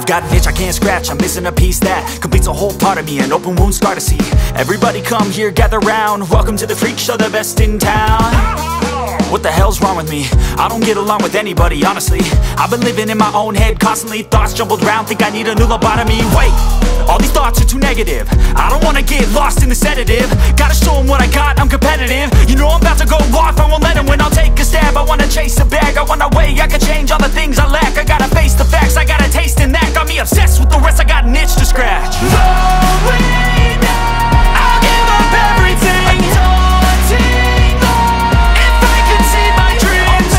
got an itch I can't scratch, I'm missing a piece that completes a whole part of me, an open wound scar to see. Everybody come here, gather round, welcome to the freak show, the best in town. What the hell's wrong with me? I don't get along with anybody, honestly. I've been living in my own head constantly, thoughts jumbled round, think I need a new lobotomy. Wait, all these thoughts are too negative, I don't wanna get lost in the sedative. Gotta show them what I got, I'm competitive. You know I'm about to go off, I won't let them win. I'll take a stab, I wanna chase a bag, I want a way I can change all the things I lack. I gotta face the facts, I got a taste in that. Got me obsessed with the rest, I got an itch to scratch. I'll give up everything, if I can see my dreams,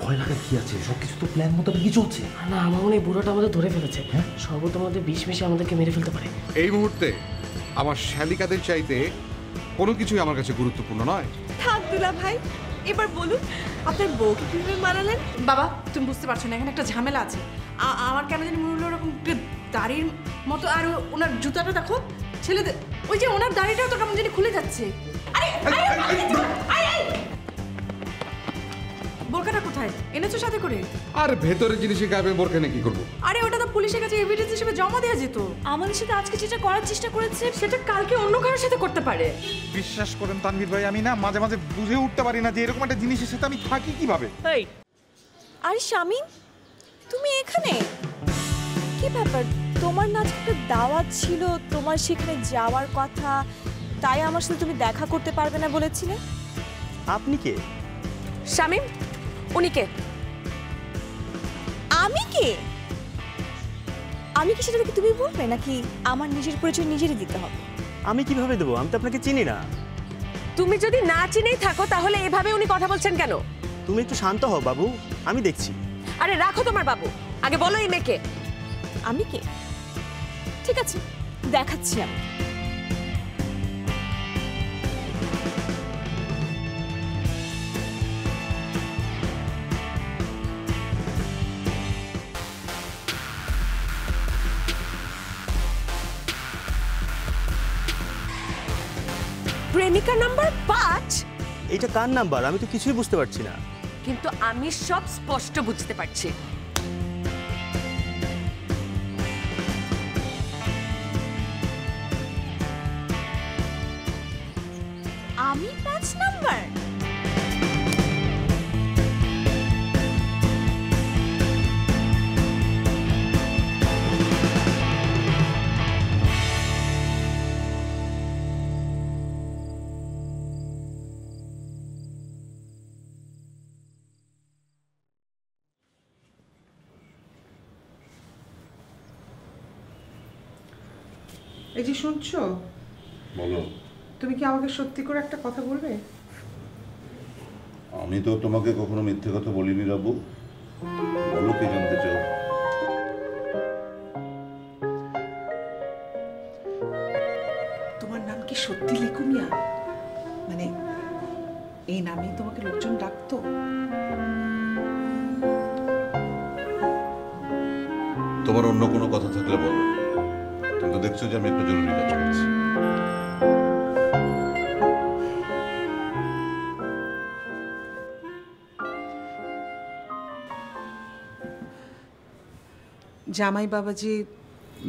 ভয় লাগা কি আছে? সবকিছু তো plan মোতাবেকই চলছে। না, আমার মনে হয় বুড়োটা আমাদের ধরে ফেলেছে। শরবতের মধ্যে বিষ মিশিয়ে আমাদেরকে মেরে ফেলতে পারে। এই মুহূর্তে আমার শালিকাদের চাইতে কোনো কিছুই আমার কাছে গুরুত্বপূর্ণ নয়। থাক দুলা ভাই, এবার বলুন আপনার বউকে কিভাবে মারালেন? বাবা তুমি বুঝতে পারছো না, এখানে একটা ঝামেলা আছে। আমার কেন জানি মনে হলো ওরকম দাড়ির মতো, আর ওনার জুতাটা দেখো ছেলেদের, ওই যে ওনার দাড়িটাও তো কেমন জানি খুলে যাচ্ছে। বোরকাটা কোথায় এনেছো সাথে করে? আর ভেতরের জিনিসে গায়ে বোরকা নিয়ে কি করবো? আরে ওটা তো পুলিশের কাছে এভিডেন্স হিসেবে জমা দেওয়া যেত। আমাদের সাথে আজকে যেটা করার চেষ্টা করেছে সেটা কালকে অন্য কারোর সাথে করতে পারে। বিশ্বাস করেন তানভীর ভাই, আমি না মাঝে মাঝে বুঝে উঠতে পারি না যে এরকম একটা জিনিসের সাথে আমি থাকি কিভাবে। আরে শামিম, তুমি এখানে কি ব্যাপার? তোমার না একটা দাওয়াত ছিল, তোমার সেখানে যাওয়ার কথা, তাই আমার সাথে তুমি দেখা করতে পারবে না বলেছিলে। আপনি কে? শামিম, উনি কে? আমি কে? আমি কি সেটা তুমি বলবে নাকি আমার নিজের পরিচয় নিজেরই দিতে হবে? আমি কিভাবে দেবো? আমি তো আপনাকে চিনি না। তুমি যদি না চিনেই থাকো তাহলে এভাবে উনি কথা বলছেন কেন? তুমি একটু শান্ত হও বাবু, আমি দেখছি। আরে রাখো তোমার বাবু, আগে বলো এই মেয়েকে। আমি কে? ঠিক আছে, দেখাচ্ছি আমি। প্রেমিকা নাম্বার 5? এটা কার নাম্বার? আমি তো কিছুই বুঝতে পারছি না। কিন্তু আমি সব স্পষ্ট বুঝতে পারছি। আমি 5 নাম্বার? এই যে শুনছো, বলো। তুমি কি আমাকে সত্যি করে একটা কথা বলবে? আমি তো তোমাকে কখনো মিথ্যে কথা বলিনি রাবু, বলো কি জানতে চাও? তোমার নাম কি সত্যি লিকু মিয়া? মানে এই নামেই তোমাকে লোকজন ডাকতো? তোমার অন্য কোনো কথা থাকলে বলো, কিন্তু দেখছো যে আমি একটা জরুরি কাজ করছি। জামাই বাবাজি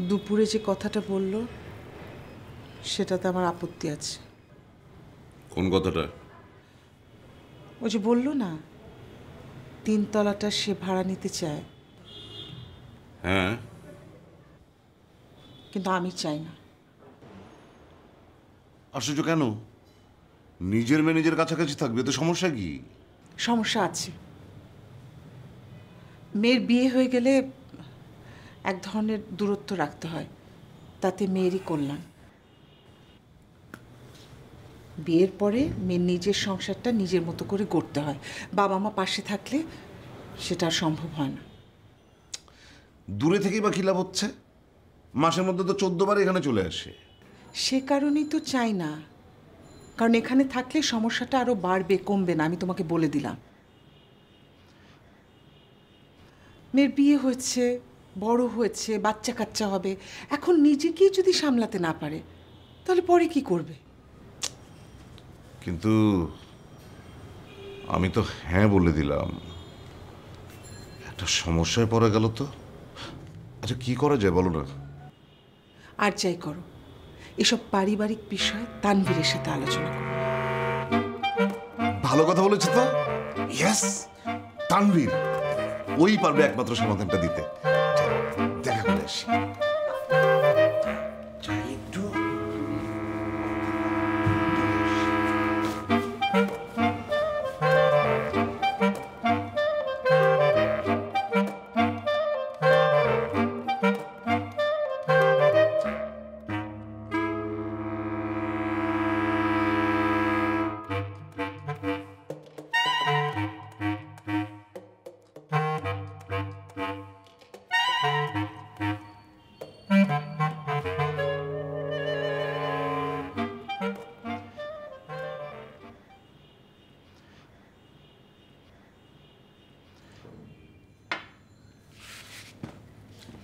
দুপুরে যে কথাটা বলল সেটাতে আমার আপত্তি আছে। কোন কথাটা? ওই যে বললো না 3 তলাটা সে ভাড়া নিতে চায়। হ্যাঁ, কিন্তু আমি চাই না। আশ্চর্য কেন? নিজের মেয়ে নিজের কাছাকাছি থাকবে, তো সমস্যা কি? সমস্যা আছে। মেয়ের বিয়ে হয়ে গেলে এক ধরনের দূরত্ব রাখতে হয়, তাতে মেয়েরই কল্যাণ। বিয়ের পরে মেয়ের নিজের সংসারটা নিজের মতো করে গড়তে হয়। বাবা মা পাশে থাকলে সেটা সম্ভব হয় না। দূরে থেকেই বা কি লাভ হচ্ছে? মাসের মধ্যে তো 14 বার এখানে চলে আসে। সে কারণেই তো চাই না, কারণ এখানে থাকলে সমস্যাটা আরো বাড়বে, কমবে না। আমি তোমাকে বলে দিলাম। মেয়ের বিয়ে হয়েছে, বড় হয়েছে, বাচ্চা কাচ্চা হবে, এখন নিজেকেই যদি সামলাতে না পারে তাহলে পরে কি করবে? কিন্তু আমি তো হ্যাঁ বলে দিলাম, একটা সমস্যায় পড়ে গেল তো। আচ্ছা কি করা যায় বলো না? আর যাই করো, এসব পারিবারিক বিষয় তানভীরের সাথে আলোচনা করো। ভালো কথা বলেছো তো। ইয়েস, তানভীর ওই পারবে একমাত্র সমাধানটা দিতে। দেখা করে আসি। একটু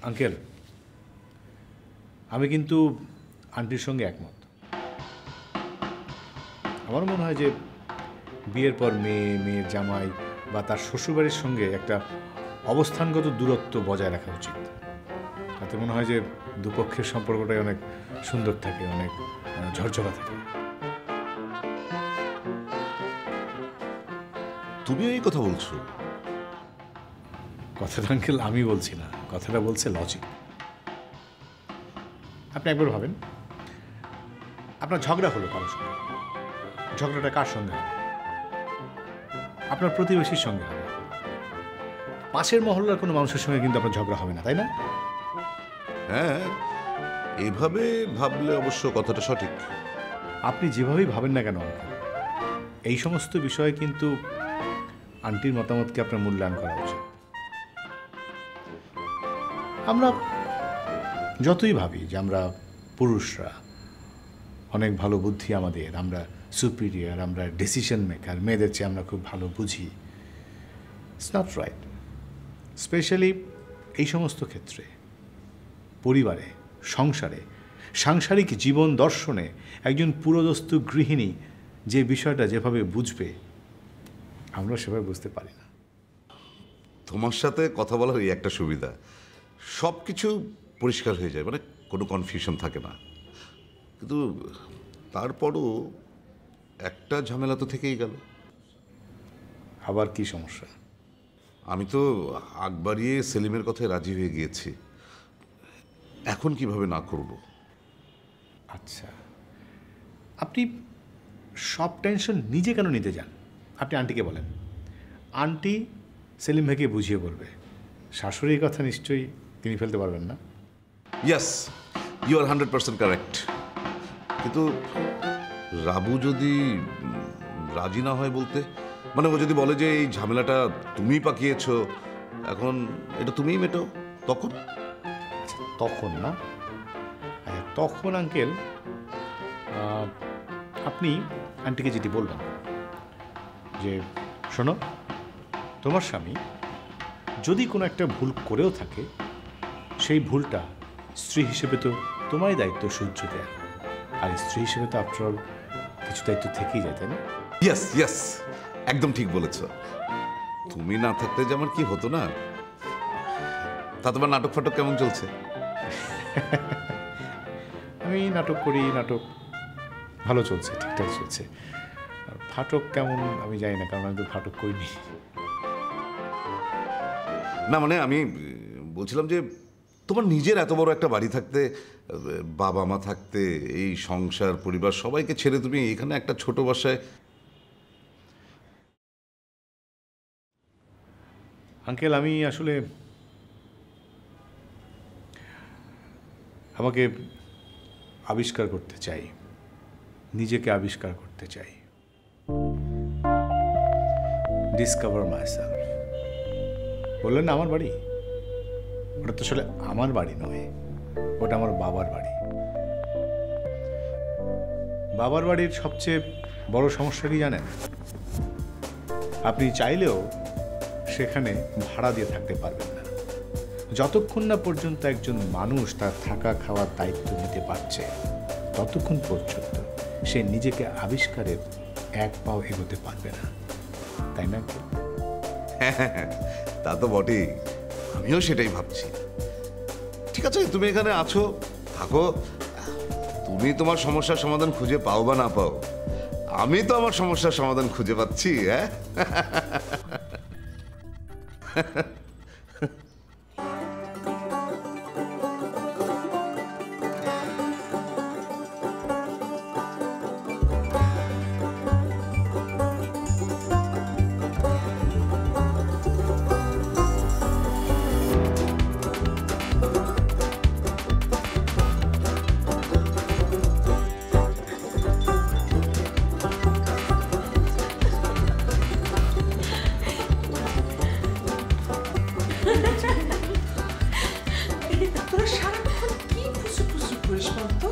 আঙ্কেল, আমি কিন্তু আন্টির সঙ্গে একমত। আমার মনে হয় যে বিয়ের পর মেয়ের জামাই বা তার শ্বশুরবাড়ির সঙ্গে একটা অবস্থানগত দূরত্ব বজায় রাখা উচিত। তাতে মনে হয় যে দুপক্ষের সম্পর্কটাই অনেক সুন্দর থাকে, অনেক ঝরঝরা থাকে। তুমিও এই কথা বলছো? কথাটা আঙ্কেল আমি বলছি না, কথাটা বলছে লজিক। আপনি একবার ভাবেন, আপনার ঝগড়া হলো কারোর সঙ্গে, ঝগড়াটা কার সঙ্গে হবে? আপনার প্রতিবেশীর সঙ্গে হবে। পাশের মহল্লার কোনো মানুষের সঙ্গে কিন্তু আপনার ঝগড়া হবে না, তাই না? হ্যাঁ, এভাবে ভাবলে অবশ্য কথাটা সঠিক। আপনি যেভাবেই ভাবেন না কেন আঙ্কেল, এই সমস্ত বিষয়ে কিন্তু আন্টির মতামতকে আপনার মূল্যায়ন করা উচিত। আমরা যতই ভাবি যে আমরা পুরুষরা অনেক ভালো বুদ্ধি আমাদের, আমরা সুপিরিয়র, আমরা ডিসিশন মেকার, মেয়েদের চেয়ে আমরা খুব ভালো বুঝি, ইটস নট রাইট। স্পেশালি এই সমস্ত ক্ষেত্রে, পরিবারে, সংসারে, সাংসারিক জীবন দর্শনে একজন পুরোদস্তু গৃহিণী যে বিষয়টা যেভাবে বুঝবে, আমরা সেভাবে বুঝতে পারি না। তোমার সাথে কথা বলার এই একটা সুবিধা, সব কিছু পরিষ্কার হয়ে যায়, মানে কোনো কনফিউশন থাকে না। কিন্তু তারপরও একটা ঝামেলা তো থেকেই গেল। আবার কি সমস্যা? আমি তো আগ বাড়িয়ে সেলিমের কথায় রাজি হয়ে গিয়েছি, এখন কিভাবে না করব? আচ্ছা, আপনি সব টেনশন নিজে কেন নিতে যান? আপনি আন্টিকে বলেন, আন্টি সেলিম ভাইকে বুঝিয়ে বলবে। শাশুড়ির কথা নিশ্চয়ই তিনি ফেলতে পারবেন না। Yes, you are 100% correct. কিন্তু রাবু যদি রাজি না হয় বলতে, মানে ও যদি বলে যে এই ঝামেলাটা তুমি পাকিয়েছ, এখন এটা তুমিই মেটাও, তখন? আচ্ছা, তখন না, আচ্ছা তখন আঙ্কেল আপনি আন্টিকে যেটি বলবেন যে, শোনো, তোমার স্বামী যদি কোনো একটা ভুল করেও থাকে, সেই ভুলটা স্ত্রী হিসেবে তো তোমারই দায়িত্ব সহ্য দেয়া, আর স্ত্রী হিসেবে তো আফটারঅল কিছু দায়িত্ব থেকেই যায়, তাই না? ইয়েস ইয়েস, একদম ঠিক বলেছ। তুমি না থাকতে যে আমার কি হতো না। তা তোমার নাটক ফাটক কেমন চলছে? আমি নাটক করি, নাটক ভালো চলছে, ঠিকঠাক চলছে। আর ফাটক কেমন আমি জানি না, কারণ আমি তো ফাটক করিনি। না মানে আমি বলছিলাম যে তোমার নিজের এত বড় একটা বাড়ি থাকতে, বাবা মা থাকতে, এই সংসার পরিবার সবাইকে ছেড়ে তুমি এখানে একটা ছোট বাসায়। আঙ্কেল, আমি আসলে আমাকে আবিষ্কার করতে চাই, নিজেকে আবিষ্কার করতে চাই, ডিসকভার মাইসেলফ। বললেন না আমার বাড়ি, ওটা তো আসলে আমার বাড়ি নয়, ওটা আমার বাবার বাড়ি। বাবার বাড়ির সবচেয়ে বড় সমস্যা কি জানেন? আপনি চাইলেও সেখানে ভাড়া দিয়ে থাকতে পারবেন না, যতক্ষণ না পর্যন্ত একজন মানুষ তার থাকা খাওয়ার দায়িত্ব নিতে পারছে, ততক্ষণ পর্যন্ত সে নিজেকে আবিষ্কারের এক পাও এগোতে পারবে না। তাই না? তা তো বটেই, আমিও সেটাই ভাবছি। ঠিক আছে, তুমি এখানে আছো, থাকো। তুমি তোমার সমস্যার সমাধান খুঁজে পাও বা না পাও, আমি তো আমার সমস্যার সমাধান খুঁজে পাচ্ছি। হ্যাঁ, তোরা সারাক্ষণ কি ফুসু ফুসু করিস বলতো?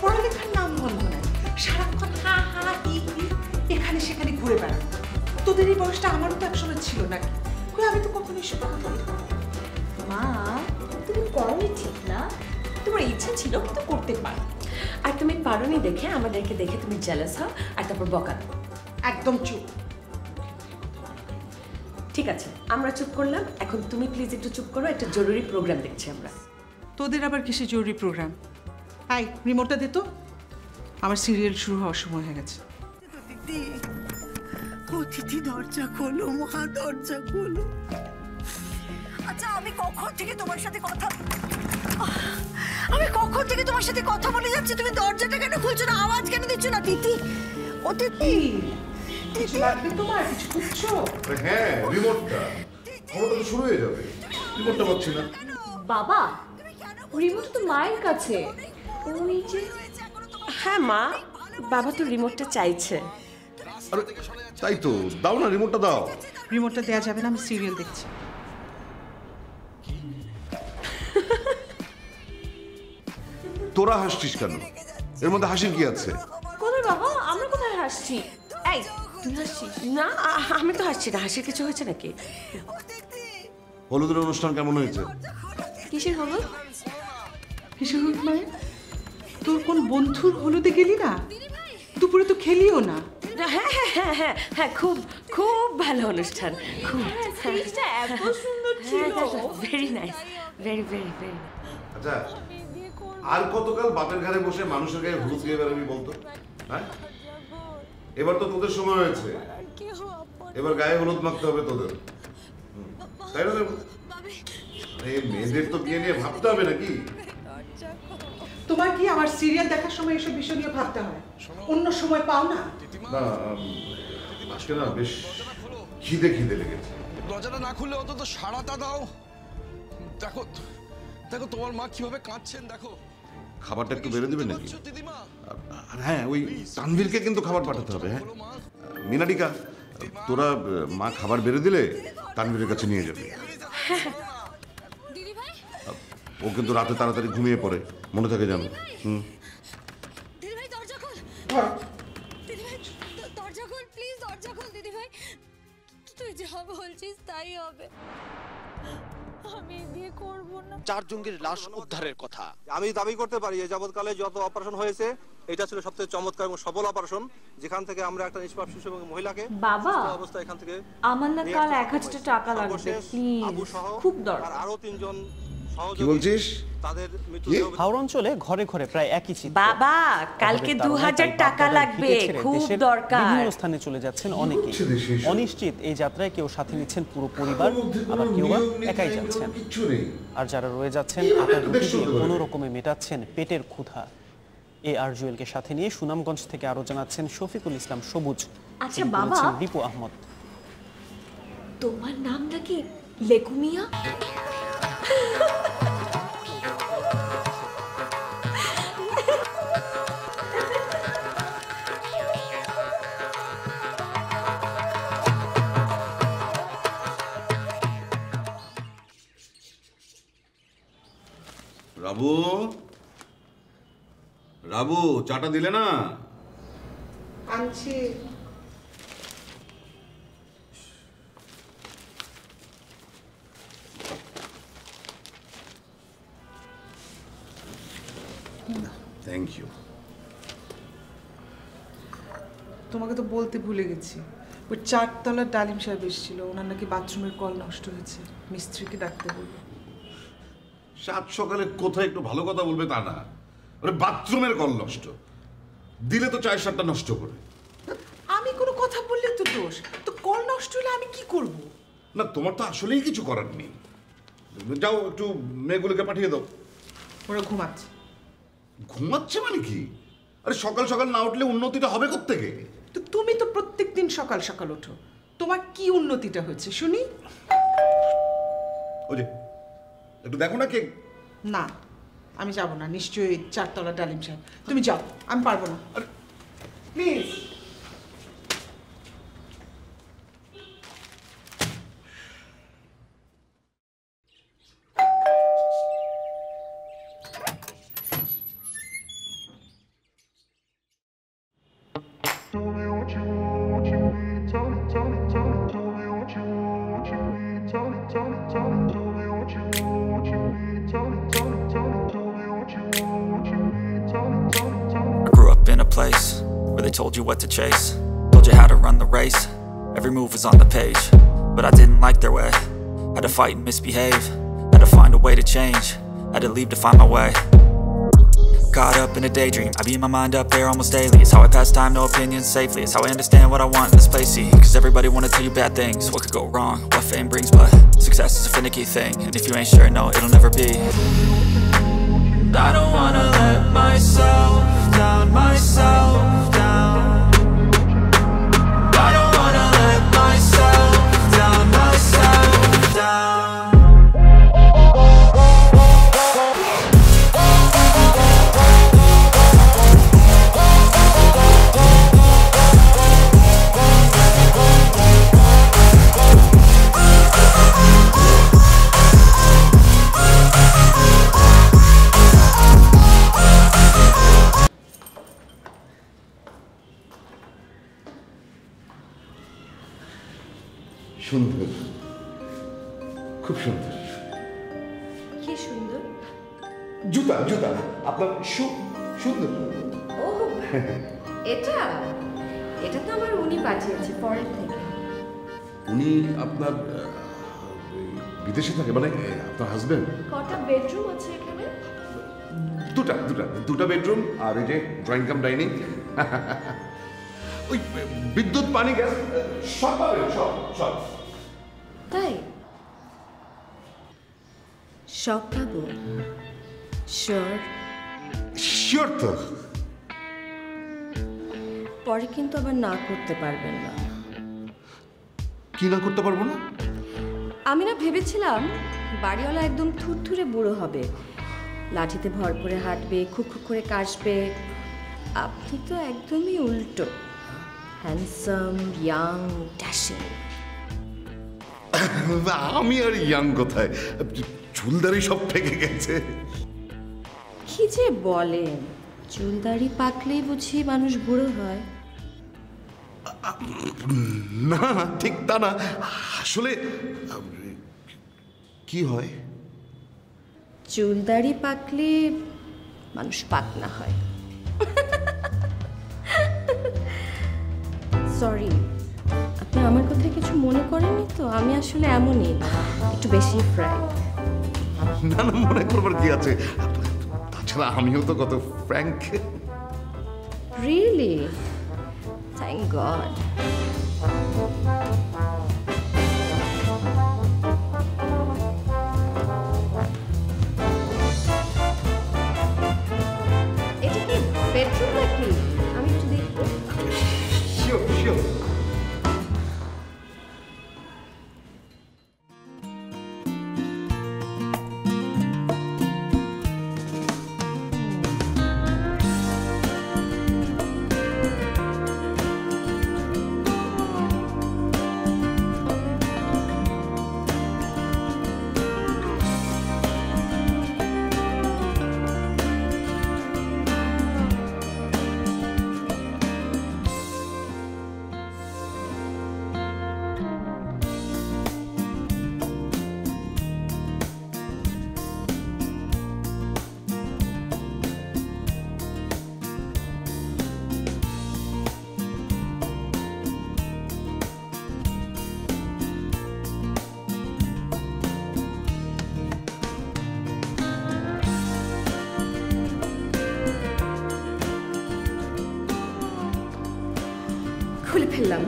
পড়ালেখার নাম বন্ধ নাই, সারাক্ষণ হা হা হি হি এখানে সেখানে ঘুরে বেড়ানো। তোদের এই বয়সটা আমারও তো একসময় ছিল নাকি? কই, আমি তো কখনো এসব কথা বলি না। মা, তুমি করনি ঠিক না, তোমার ইচ্ছা ছিল কিন্তু করতে পারো। আর তুমি পারোনি দেখে আমাদেরকে দেখে তুমি জেলাস হও আর তারপর বকা দাও। একদম চুপ। ঠিক আছে, আমরা চুপ করলাম, এখন তুমি প্লিজ একটু চুপ করো, একটা জরুরি প্রোগ্রাম দেখছি আমরা। তোদের আবার কিসে জরুরি প্রোগ্রাম? আই, রিমোটটা দে তো, আমার সিরিয়াল শুরু হওয়ার সময় হয়ে গেছে। অতিথি দরজা খোলো, মহা দরজা খোলো। আচ্ছা, আমি কখন থেকে তোমার সাথে কথা বলে যাচ্ছি, তুমি দরজাটা কেন খুলছো না? আওয়াজ কেন দিচ্ছ না? তিথি, অতিথি, কিছু লাগবে তোমার? কিছু খুঁজছো? হ্যাঁ, রিমোটটা তো শুরু হয়ে যাবে, রিমোটটা পাচ্ছি না। বাবা, রিমোট তো মায়ের কাছে। হ্যাঁ মা, বাবা তো রিমোটটা চাইছে। আরে তাই তো, দাও না, রিমোটটা দাও। রিমোটটা দেওয়া যাবে না, আমি সিরিয়াল দেখছি। তোরা হাসছিস কেন? এর মধ্যে হাসির কি আছে? কোথায় বাবা, আমরা কোথায় হাসছি? এই, তুই হাসছিস না? আমি তো হাসছি না, হাসির কিছু হয়েছে নাকি? হলুদের অনুষ্ঠান কেমন হয়েছে? কিসের হলুদ? কিসের হলুদ মানে? তোর কোন বন্ধুর হলুদে গেলি না? দুপুরে তো খেলিও না। হ্যাঁ হ্যাঁ হ্যাঁ হ্যাঁ হ্যাঁ, খুব খুব ভালো অনুষ্ঠান, খুব এত সুন্দর ছিল। Very nice, very very very. আচ্ছা, আর কতকাল বাপের ঘরে বসে মানুষের গায়ে হলুদ দিয়ে বেরোবি বলতো? হ্যাঁ, এবার তো তোদের সময় হয়েছে, এবার গায়ে হলুদ মাখতে হবে তোদের, তাই না? এই মেয়েদের তো বিয়ে নিয়ে ভাবতে হবে নাকি? তোমার কি আমার সিরিয়াল দেখার সময় এসব বিষয় নিয়ে ভাবতে হয়? অন্য সময় পাও না? না, আজকে না বেশ খিদে খিদে লেগেছে। দরজাটা না খুললে অন্তত সাড়াটা দাও। দেখো দেখো তোমার মা কিভাবে কাঁদছেন, দেখো। খাবারটা একটু বেড়ে দিবেন নাকি? আর হ্যাঁ, ওই তানভীরকে কিন্তু খাবার পাঠাতে হবে। হ্যাঁ মিনাডিকা, তোরা মা খাবার বেড়ে দিলে তানভীরের কাছে নিয়ে যাবি। ও কিন্তু রাতে তাড়াতাড়ি ঘুমিয়ে পড়ে, মনে থাকে জানো। দিদিভাই দরজা খোল, দিদিভাই দরজা খোল, প্লিজ দরজা খোল দিদিভাই। তুই যা বলছিস তাই হবে, আমি বিয়ে করব না। 4 জঙ্গির লাশ উদ্ধারের কথা। আমি দাবি করতে পারি এই যাবৎকালে যত অপারেশন হয়েছে এটা ছিল সবচেয়ে চমৎকার এবং সফল অপারেশন, যেখান থেকে আমরা একটা নিষ্পাপ শিশু এবং মহিলাকে বাবা অবস্থা এখান থেকে আমার না কাল 1000 টাকা লাগবে প্লিজ, খুব দরকার। আরো 3 জন কি বলছিস? তাদের মৃত্যু হাওড়া অঞ্চলে ঘরে ঘরে প্রায় একই চিত্র। বাবা কালকে 2000 টাকা লাগবে, খুব দরকার। বিভিন্ন স্থানে চলে যাচ্ছেন অনেকে। অনিশ্চিত এই যাত্রায় কেউ সাথে নিচ্ছেন পুরো পরিবার, আবার কেউ বা একাই যাচ্ছেন। আর যারা রয়ে যাচ্ছেন আটার রুটি দিয়ে কোনো রকমে মেটাচ্ছেন পেটের ক্ষুধা। আর জুয়েলকে সাথে নিয়ে সুনামগঞ্জ থেকে আরো জানাচ্ছেন শফিকুল ইসলাম সবুজ। আচ্ছা বাবা, দীপু আহমদ, তোমার নাম নাকি লেকুমিয়া? রাবু, রাবু চাটা দিলে না? আনছি। Thank you. তোমাকে তো বলতে ভুলে গেছি, ওই 4 তলার ডালিম সাহেব এসেছিল, ওনার নাকি বাথরুমের কল নষ্ট হয়েছে, মিস্ত্রিকে ডাকতে বলল। সাত সকালে কোথায় একটু ভালো কথা বলবে তা না, ওরে বাথরুমের কল নষ্ট, দিলে তো 4-7টা নষ্ট করে। আমি কোনো কথা বললে তো দোষ, তো কল নষ্ট হলে আমি কি করব? না তোমার তো আসলেই কিছু করার নেই, যাও একটু মেয়েগুলোকে পাঠিয়ে দাও। ওরা ঘুমাচ্ছে। ঘুমাচ্ছে মানে কি? আরে সকাল সকাল না উঠলে উন্নতিটা হবে কোত্থেকে? তো তুমি তো প্রত্যেকদিন সকাল সকাল ওঠো, তোমার কি উন্নতিটা হচ্ছে শুনি? ওই যে একটু দেখো না কে। না আমি যাব না, নিশ্চয়ই 4 তলার ডালিম সাহেব। তুমি যাও, আমি পারবো না, please. Place where they told you what to chase, told you how to run the race. Every move was on the page, but I didn't like their way. Had to fight and misbehave, had to find a way to change, had to leave to find my way. Caught up in a daydream, I beat my mind up there almost daily. It's how I pass time, no opinions safely. It's how I understand what I want in this place, see. Cause everybody wanna tell you bad things, what could go wrong, what fame brings. But success is a finicky thing, and if you ain't sure, no, it'll never be. I don't wanna let myself down, myself down. I don't wanna let myself down, myself down. সুন্দর, খুব সুন্দর। কি সুন্দর? জুতা জুতা আপনার সুন্দর। ও এটা এটা তো আমার উনি পাঠিয়েছে ফরেন থেকে। উনি আপনার বিদেশে থাকে, মানে আপনার হাজবেন্ড? কটা বেডরুম আছে এখানে? দুটা বেডরুম, আর এই যে ড্রয়িং কাম ডাইনিং। ওই বিদ্যুৎ পানি গ্যাস সব পাবেন, সব। তাই সব পাবো? শিওর তো? পরে কিন্তু আবার না করতে পারবেন না। কি না করতে পারবো না? আমি না ভেবেছিলাম বাড়িওয়ালা একদম থুরথুরে বুড়ো হবে, লাঠিতে ভর করে হাঁটবে, খুক খুক করে কাশবে। আপনি তো একদমই উল্টো, হ্যান্ডসাম, ইয়াং, ড্যাশিং। আমি আর ইয়াং কোথায়, চুলদারি সব পেকে গেছে। কি যে বলেন, চুলদারি পাকলেই বুঝি মানুষ বুড়ো হয়? না ঠিক তা না, আসলে কি হয়, চুলদারি পাকলে মানুষ পাকনা হয়। সরি, আপনি আমার কথা কিছু মনে করেননি তো? আমি আসলে এমনই, একটু বেশি ফ্রাই। না মনে করবার কি আছে, তাছাড়া আমিও তো কত ফ্র্যাঙ্ক। রিয়েলি? Thank god. এটা কি বেডরুম নাকি? আমি একটু দেখবো। শিওর। ফেললাম।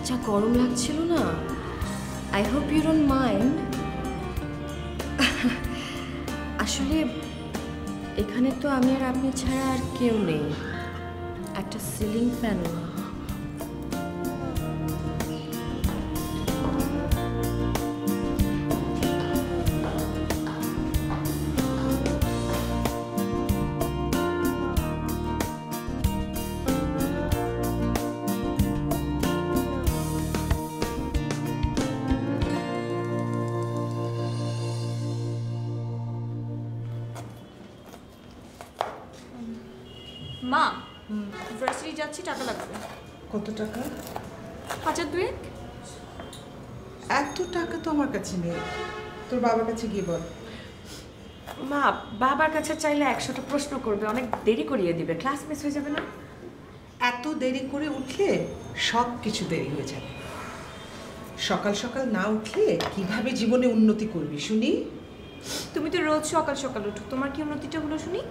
যা গরম লাগছিল না। I hope you don't mind. আসলে এখানে তো আমি আর আপনি ছাড়া আর কেউ নেই, একটা সিলিং ফ্যান। মা, ভার্সিটি যাচ্ছি, টাকা লাগবে। কত টাকা? 1000 এত টাকা তো আমার কাছে নেই, তোর বাবার কাছে গিয়ে বল। মা, বাবার কাছে চাইলে 100টা প্রশ্ন করবে, অনেক দেরি করিয়ে দিবে, ক্লাস মিস হয়ে যাবে না? এত দেরি করে উঠলে সব কিছু দেরি হয়ে যাবে। সকাল সকাল না উঠলে কিভাবে জীবনে উন্নতি করবি শুনি? তুমি তো রোজ সকাল সকাল উঠো, তোমার কি উন্নতিটা হলো শুনি?